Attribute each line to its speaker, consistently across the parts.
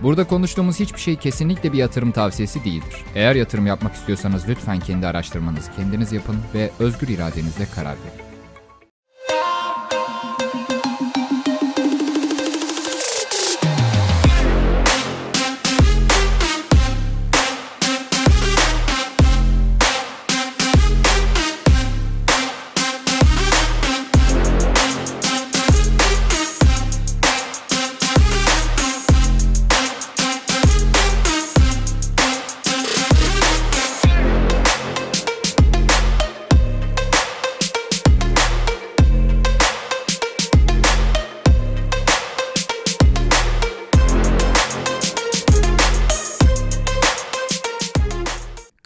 Speaker 1: Burada konuştuğumuz hiçbir şey kesinlikle bir yatırım tavsiyesi değildir. Eğer yatırım yapmak istiyorsanız lütfen kendi araştırmanızı kendiniz yapın ve özgür iradenizle karar verin.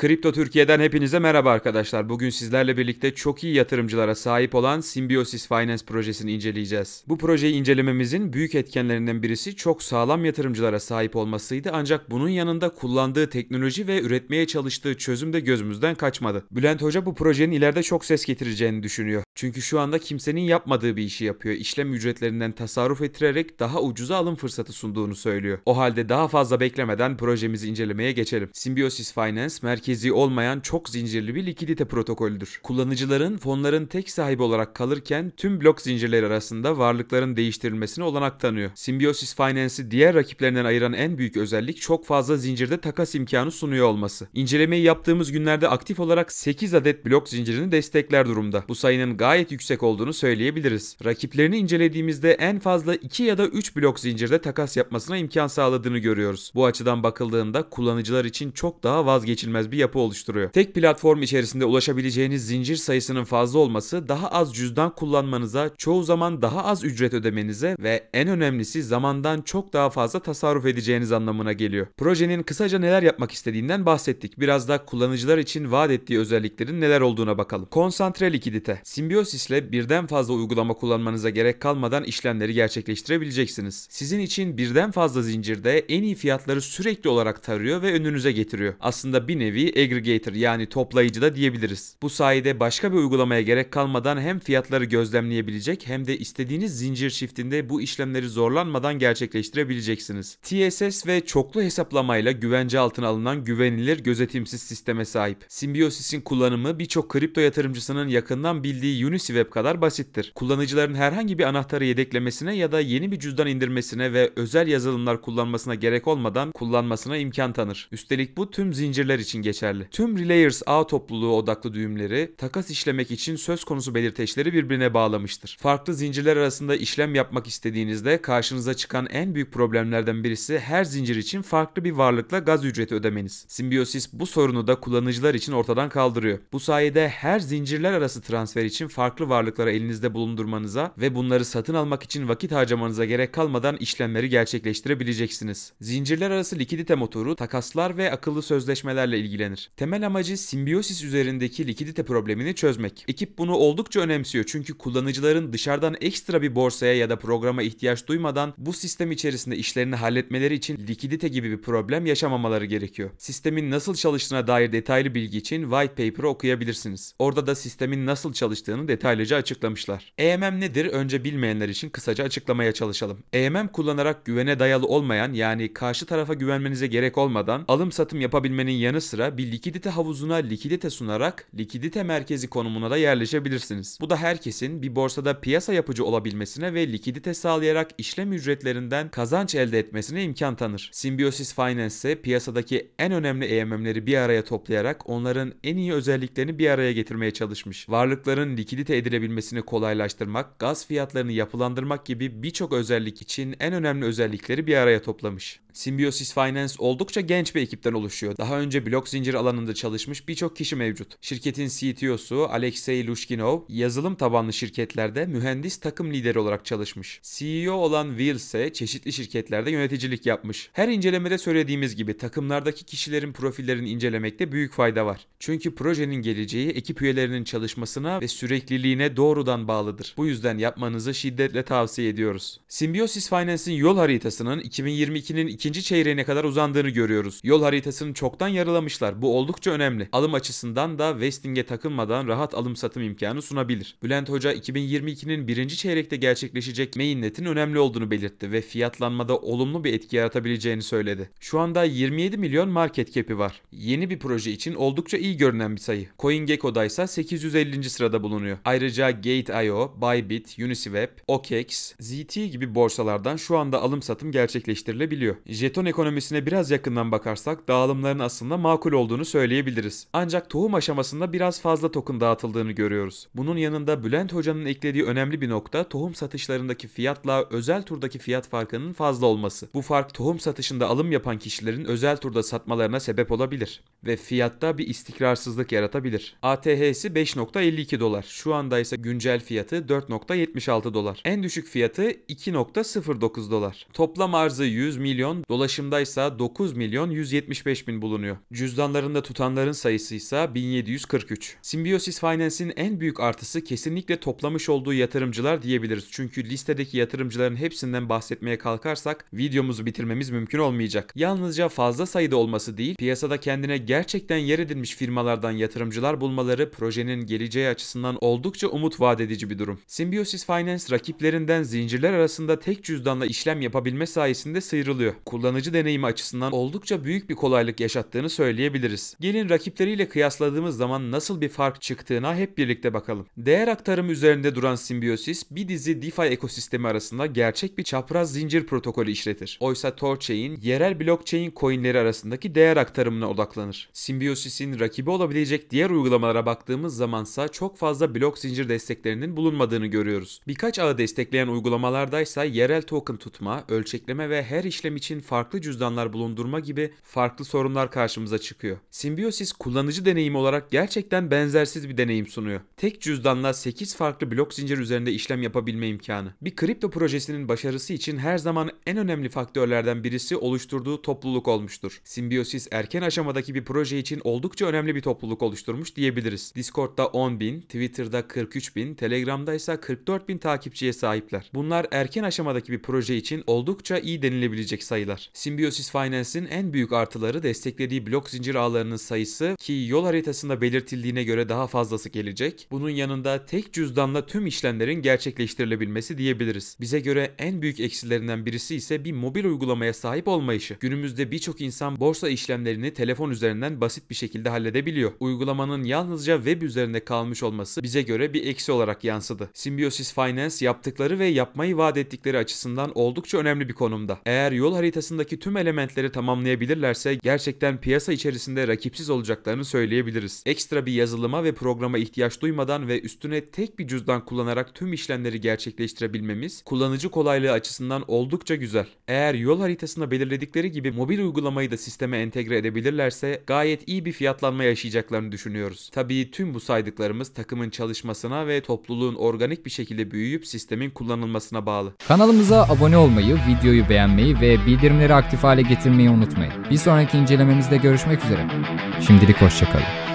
Speaker 2: Kripto Türkiye'den hepinize merhaba arkadaşlar. Bugün sizlerle birlikte çok iyi yatırımcılara sahip olan Symbiosis Finance projesini inceleyeceğiz. Bu projeyi incelememizin büyük etkenlerinden birisi çok sağlam yatırımcılara sahip olmasıydı, ancak bunun yanında kullandığı teknoloji ve üretmeye çalıştığı çözüm de gözümüzden kaçmadı. Bülent Hoca bu projenin ileride çok ses getireceğini düşünüyor. Çünkü şu anda kimsenin yapmadığı bir işi yapıyor. İşlem ücretlerinden tasarruf ettirerek daha ucuza alım fırsatı sunduğunu söylüyor. O halde daha fazla beklemeden projemizi incelemeye geçelim. Symbiosis Finance merkezi olmayan çok zincirli bir likidite protokolüdür. Kullanıcıların fonların tek sahibi olarak kalırken tüm blok zincirleri arasında varlıkların değiştirilmesine olanak tanıyor. Symbiosis Finance'i diğer rakiplerinden ayıran en büyük özellik çok fazla zincirde takas imkanı sunuyor olması. İncelemeyi yaptığımız günlerde aktif olarak 8 adet blok zincirini destekler durumda. Bu sayının gayet yüksek olduğunu söyleyebiliriz. Rakiplerini incelediğimizde en fazla 2 ya da 3 blok zincirde takas yapmasına imkan sağladığını görüyoruz. Bu açıdan bakıldığında kullanıcılar için çok daha vazgeçilmez bir yapı oluşturuyor. Tek platform içerisinde ulaşabileceğiniz zincir sayısının fazla olması daha az cüzdan kullanmanıza, çoğu zaman daha az ücret ödemenize ve en önemlisi zamandan çok daha fazla tasarruf edeceğiniz anlamına geliyor. Projenin kısaca neler yapmak istediğinden bahsettik. Biraz da kullanıcılar için vaat ettiği özelliklerin neler olduğuna bakalım. Konsantre likidite. Symbiosis ile birden fazla uygulama kullanmanıza gerek kalmadan işlemleri gerçekleştirebileceksiniz. Sizin için birden fazla zincirde en iyi fiyatları sürekli olarak tarıyor ve önünüze getiriyor. Aslında bir nevi aggregator yani toplayıcı da diyebiliriz. Bu sayede başka bir uygulamaya gerek kalmadan hem fiyatları gözlemleyebilecek hem de istediğiniz zincir çiftinde bu işlemleri zorlanmadan gerçekleştirebileceksiniz. TSS ve çoklu hesaplamayla güvence altına alınan güvenilir gözetimsiz sisteme sahip. Symbiosis'in kullanımı birçok kripto yatırımcısının yakından bildiği Uniswap kadar basittir. Kullanıcıların herhangi bir anahtarı yedeklemesine ya da yeni bir cüzdan indirmesine ve özel yazılımlar kullanmasına gerek olmadan kullanmasına imkan tanır. Üstelik bu tüm zincirler için geçerli. Tüm Relayers ağ topluluğu odaklı düğümleri takas işlemek için söz konusu belirteçleri birbirine bağlamıştır. Farklı zincirler arasında işlem yapmak istediğinizde karşınıza çıkan en büyük problemlerden birisi her zincir için farklı bir varlıkla gaz ücreti ödemeniz. Symbiosis bu sorunu da kullanıcılar için ortadan kaldırıyor. Bu sayede her zincirler arası transfer için farklı varlıkları elinizde bulundurmanıza ve bunları satın almak için vakit harcamanıza gerek kalmadan işlemleri gerçekleştirebileceksiniz. Zincirler arası likidite motoru takaslar ve akıllı sözleşmelerle ilgilenir. Temel amacı Symbiosis üzerindeki likidite problemini çözmek. Ekip bunu oldukça önemsiyor çünkü kullanıcıların dışarıdan ekstra bir borsaya ya da programa ihtiyaç duymadan bu sistem içerisinde işlerini halletmeleri için likidite gibi bir problem yaşamamaları gerekiyor. Sistemin nasıl çalıştığına dair detaylı bilgi için white paper'ı okuyabilirsiniz. Orada da sistemin nasıl çalıştığını detaylıca açıklamışlar. EMM nedir? Önce bilmeyenler için kısaca açıklamaya çalışalım. EMM kullanarak güvene dayalı olmayan yani karşı tarafa güvenmenize gerek olmadan alım satım yapabilmenin yanı sıra bir likidite havuzuna likidite sunarak likidite merkezi konumuna da yerleşebilirsiniz. Bu da herkesin bir borsada piyasa yapıcı olabilmesine ve likidite sağlayarak işlem ücretlerinden kazanç elde etmesine imkan tanır. Symbiosis Finance ise piyasadaki en önemli EMM'leri bir araya toplayarak onların en iyi özelliklerini bir araya getirmeye çalışmış. Varlıkların likidite edilebilmesini kolaylaştırmak, gaz fiyatlarını yapılandırmak gibi birçok özellik için en önemli özellikleri bir araya toplamış. Symbiosis Finance oldukça genç bir ekipten oluşuyor. Daha önce blok zincir alanında çalışmış birçok kişi mevcut. Şirketin CTO'su Alexey Lushkinov, yazılım tabanlı şirketlerde mühendis takım lideri olarak çalışmış. CEO olan Will ise çeşitli şirketlerde yöneticilik yapmış. Her incelemede söylediğimiz gibi takımlardaki kişilerin profillerini incelemekte büyük fayda var. Çünkü projenin geleceği ekip üyelerinin çalışmasına ve sürekliliğine doğrudan bağlıdır. Bu yüzden yapmanızı şiddetle tavsiye ediyoruz. Symbiosis Finance'in yol haritasının 2022'nin ikinci çeyreğine kadar uzandığını görüyoruz. Yol haritasını çoktan yarılamışlar. Bu oldukça önemli. Alım açısından da vesting'e takılmadan rahat alım satım imkanı sunabilir. Bülent Hoca 2022'nin birinci çeyrekte gerçekleşecek mainnet'in önemli olduğunu belirtti ve fiyatlanmada olumlu bir etki yaratabileceğini söyledi. Şu anda 27 milyon market cap'i var. Yeni bir proje için oldukça iyi görünen bir sayı. CoinGecko'da ise 850. sırada bulunuyor. Ayrıca Gate.io, Bybit, Uniswap, OKEx, ZT gibi borsalardan şu anda alım satım gerçekleştirilebiliyor. Jeton ekonomisine biraz yakından bakarsak dağılımların aslında makul olduğunu söyleyebiliriz. Ancak tohum aşamasında biraz fazla token dağıtıldığını görüyoruz. Bunun yanında Bülent Hoca'nın eklediği önemli bir nokta tohum satışlarındaki fiyatla özel turdaki fiyat farkının fazla olması. Bu fark tohum satışında alım yapan kişilerin özel turda satmalarına sebep olabilir ve fiyatta bir istikrarsızlık yaratabilir. ATH'si 5.52 dolar. Şu anda ise güncel fiyatı 4.76 dolar. En düşük fiyatı 2.09 dolar. Toplam arzı 100 milyon, dolaşımdaysa 9 milyon 175 bin bulunuyor. Cüzdanlarında tutanların sayısı ise 1743. Symbiosis Finance'in en büyük artısı kesinlikle toplamış olduğu yatırımcılar diyebiliriz. Çünkü listedeki yatırımcıların hepsinden bahsetmeye kalkarsak videomuzu bitirmemiz mümkün olmayacak. Yalnızca fazla sayıda olması değil, piyasada kendine gerçekten yer edilmiş firmalardan yatırımcılar bulmaları projenin geleceği açısından oldukça umut vaat edici bir durum. Symbiosis Finance rakiplerinden zincirler arasında tek cüzdanla işlem yapabilme sayesinde sıyrılıyor. Kullanıcı deneyimi açısından oldukça büyük bir kolaylık yaşattığını söyleyebiliriz. Gelin rakipleriyle kıyasladığımız zaman nasıl bir fark çıktığına hep birlikte bakalım. Değer aktarımı üzerinde duran Symbiosis bir dizi DeFi ekosistemi arasında gerçek bir çapraz zincir protokolü işletir. Oysa Torchain yerel blockchain coinleri arasındaki değer aktarımına odaklanır. Symbiosis'in rakibi olabilecek diğer uygulamalara baktığımız zamansa çok fazla blok zincir desteklerinin bulunmadığını görüyoruz. Birkaç ağı destekleyen uygulamalardaysa yerel token tutma, ölçekleme ve her işlem için farklı cüzdanlar bulundurma gibi farklı sorunlar karşımıza çıkıyor. Symbiosis kullanıcı deneyimi olarak gerçekten benzersiz bir deneyim sunuyor. Tek cüzdanla 8 farklı blok zincir üzerinde işlem yapabilme imkanı. Bir kripto projesinin başarısı için her zaman en önemli faktörlerden birisi oluşturduğu topluluk olmuştur. Symbiosis erken aşamadaki bir proje için oldukça önemli bir topluluk oluşturmuş diyebiliriz. Discord'da 10.000, Twitter'da 43.000, Telegram'da ise 44.000 takipçiye sahipler. Bunlar erken aşamadaki bir proje için oldukça iyi denilebilecek sayılar. Symbiosis Finance'in en büyük artıları desteklediği blok zincir ağlarının sayısı ki yol haritasında belirtildiğine göre daha fazlası gelecek. Bunun yanında tek cüzdanla tüm işlemlerin gerçekleştirilebilmesi diyebiliriz. Bize göre en büyük eksilerinden birisi ise bir mobil uygulamaya sahip olmayışı. Günümüzde birçok insan borsa işlemlerini telefon üzerinden basit bir şekilde halledebiliyor. Uygulamanın yalnızca web üzerinde kalmış olması bize göre bir eksi olarak yansıdı. Symbiosis Finance yaptıkları ve yapmayı vaat ettikleri açısından oldukça önemli bir konumda. Eğer yol haritasındaki tüm elementleri tamamlayabilirlerse gerçekten piyasa içerisinde rakipsiz olacaklarını söyleyebiliriz. Ekstra bir yazılıma ve programa ihtiyaç duymadan ve üstüne tek bir cüzdan kullanarak tüm işlemleri gerçekleştirebilmemiz kullanıcı kolaylığı açısından oldukça güzel. Eğer yol haritasında belirledikleri gibi mobil uygulamayı da sisteme entegre edebilirlerse gayet iyi bir fiyatlanma yaşayacaklarını düşünüyoruz. Tabii tüm bu saydıklarımız takımın çalışmasına ve topluluğun organik bir şekilde büyüyüp sistemin kullanılmasına bağlı.
Speaker 1: Kanalımıza abone olmayı, videoyu beğenmeyi ve bildirimleri aktif hale getirmeyi unutmayın. Bir sonraki incelememizde görüşmek üzere. Şimdilik hoşça kalın.